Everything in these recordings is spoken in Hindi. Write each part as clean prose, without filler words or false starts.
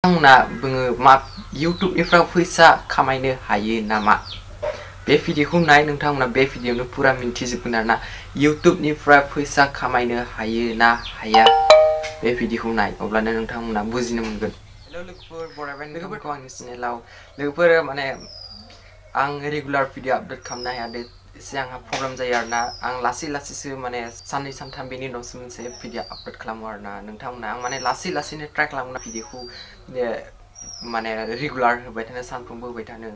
नोंथांमोना बुङो मा इउट्युबनिफ्राय फैसा खामायनो हायो नामा? बे भिडिअखौ नाय नोंथांमोना बे भिडिअआवनो पुरा मिन्थिजोबगोन आरोना इउट्युबनिफ्राय फैसा खामायनो हायो ना हाया बे भिडिअखौ नाय अब्लानो नोंथांमोना बुजिनो मोनगोन। हेलो लोगोफोर बरायबाय नोंथांमोनखौ आंनि चेनेलाव लोगोफोर माने आं रेगुलार भिडिअ आपलोड खालामनो हाया एसे आंहा प्रब्लेम जायो आरोना आं लासैसो माने साननै सानथाम बेनि उनावसो मोनसे भिडिअ आपलोड खालामो आरोना नोंथांमोना आं माने लासैनो ट्राइ खालामो भिडिअखौ माने रेगुलार होबाय थानो सानफ्रोमबो होबाय थानो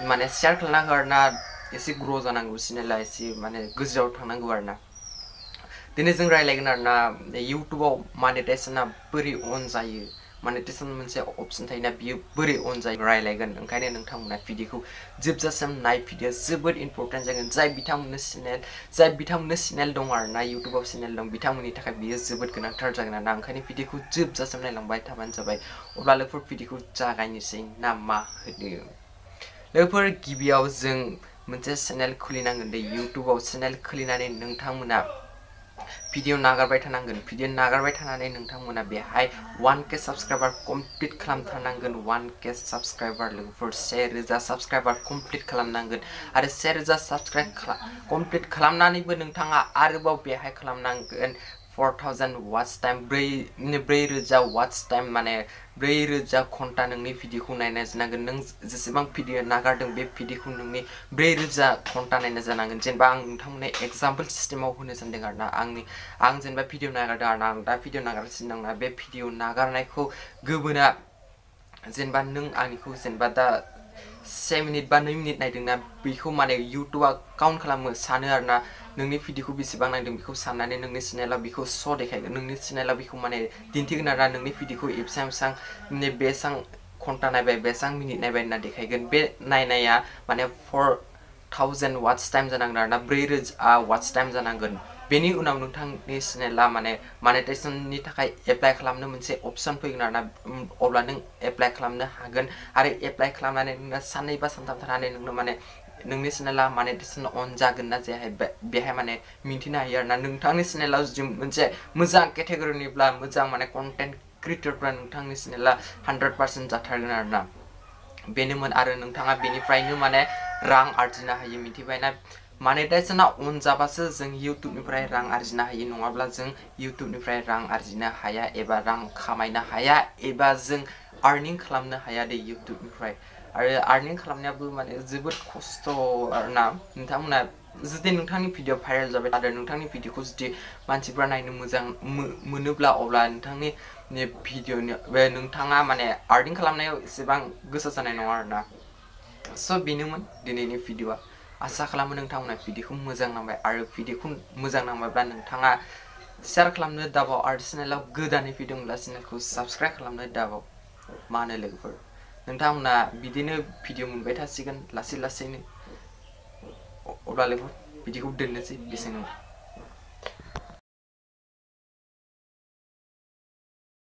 माने शेयार खालामनांगौ आरोना एसे ग्र' जानांगौ चेनेला एसे माने गोजौआव थांनांगौ आरोना दिनै जों रायलायगोन आरोना इउट्युबाव मनेटाइजेशना बोरै अन जायो मनेटाइजेशन मोनसे अपशन थायोना बियो बोरै अन जायो रायलायगोन ओंखायनो नोंथांमोना भिडिअखौ जोबजासिम नाय भिडिअ जोबोद इम्पोर्टेन्ट जागोन जाय बिथांमोननो चेनेल दं आरोना इउट्युबाव चेनेल दं बिथांमोननि थाखाय बियो जोबोद गोनांथार जागोन आरोना ओंखायनो भिडिअखौ जोबजासिम नायलांबाय थाबानो जाबाय अब्ला लोगोफोर भिडिअखौ जागायनोसै ना मा होनो लोगोफोर गिबियाव जों मोनसे चेनेल खुलिनांगोन दे इउट्युबाव चेनेल खुलिनानै नोंथांमोना भिडिअ नागारबाय थानांगोन भिडिअ नागारबाय थानानै नोंथांमोना बेहाय 1K subscriber complete खालामथारनांगोन 1K subscriber लोगोफोर 1000 साबस्क्राइबार कमप्लिट खालामनांगोन आरो 1000 साबस्क्राइब कमप्लिट खालामनानैबो नोंथाङा आरोबाव बेहाय खालामनांगोन 4000 वाच टाइम 4000 वाच टाइम माने 4000 घन्टा नोंनि भिडिअखौ नायनाय जानांगोन नों जेसेबां भिडिअ नागारदों बे भिडिअखौ नोंनि 4000 घन्टा नायनाय जानांगोन जेनेबा आं नोंथांमोननो एग्जाम्पल सिस्टेमाव होनो सानदों आरोना आं जेनेबा भिडिअ नागारदों आरोना आं दा भिडिअ नागारगासिनो दंना बे भिडिअ नागारनायखौ गुबुना जेनेबा नों आंनिखौ जेनेबा दा 1 मिनिट बा 2 मिनिट नायदोंना बेखौ माने इउट्युबआ काउन्ट खालामो सानो आरोना नोंनि भिडिअखौ बेसेबां नायदों बेखौ साननानै नोंनि चेनेलाव बेखौ श' देखायगोन नोंनि चेनेलाव बेखौ माने दिन्थिगोन आरोना नोंनि भिडिअखौ बेसां घन्टा नायबाय बेसां मिनिट नायबाय होनना देखायगोन बे नायनाया माने 4000 वाच टाइम जानांगोन आरोना 4000 वाच टाइम जानांगोन बेनि उनाव नोंथांनि चेनेला माने मनेटाइजेशननि थाखाय एप्लाइ खालामनो मोनसे अपशन फैगोन आरोना अब्ला नों एप्लाइ खालामनो हागोन आरो एप्लाइ खालामनानै नोङो साननै बा सानथाम थानानै नोंनो माने नोंनि चेनेला मनेटाइजेशन अन जागोन ना जायाखै बेहाय माने मिन्थिनो हायो आरोना नोंथांनि चेनेलाव जुदि मोनसे मोजां केटेगरिनिब्ला मोजां माने कन्टेन्ट क्रिएटरफ्रा नोंथांनि चेनेला 100% जाथारगोन आरोना बेनोमोन आरो नोंथाङा बेनिफ्रायनो माने रां आर्जिनो हायो मिथिबायना मनेटाइजेशना अन जाबासो जों इउट्युबनिफ्राय रां आर्जिनो हायो नङाब्ला जों इउट्युबनिफ्राय रां आर्जिनो हाया एबा रां खामायनो हाया एबा जों आर्निं खालामनो हाया दे इउट्युबनिफ्राय आरो आर्निं खालामनायाबो माने जोबोद खस्थ' आरोना नोंथांमोना जुदि नोंथांनि भिडिअ भाइरेल जाबाय आरो नोंथांनि भिडिअखौ जुदि मानसिफ्रा नायनो मोजां मोनोब्ला अब्ला नोंथांनि भिडिअनि नोंथाङा माने आर्निं खालामनायाव एसेबां गोसो जानाय नङा आरोना स' बेनोमोन दिनैनि भिडिअआ आसा खालामो नोंथांमोना भिडिअखौ मोजां नांबाय आरो भिडिअखौ मोजां नांबायब्ला नोंथाङा शेयार खालामनो दाबाव आरो चेनेलाव गोदानै फैदोंब्ला चेनेलखौ साबस्क्राइब खालामनो दाबाव मा होनो लोगोफोर नोंथांमोना बिदिनो भिडिअ मोनबाय थासिगोन लासैनो अब्ला लोगोफोर भिडिअखौ दोननोसै बेसेनो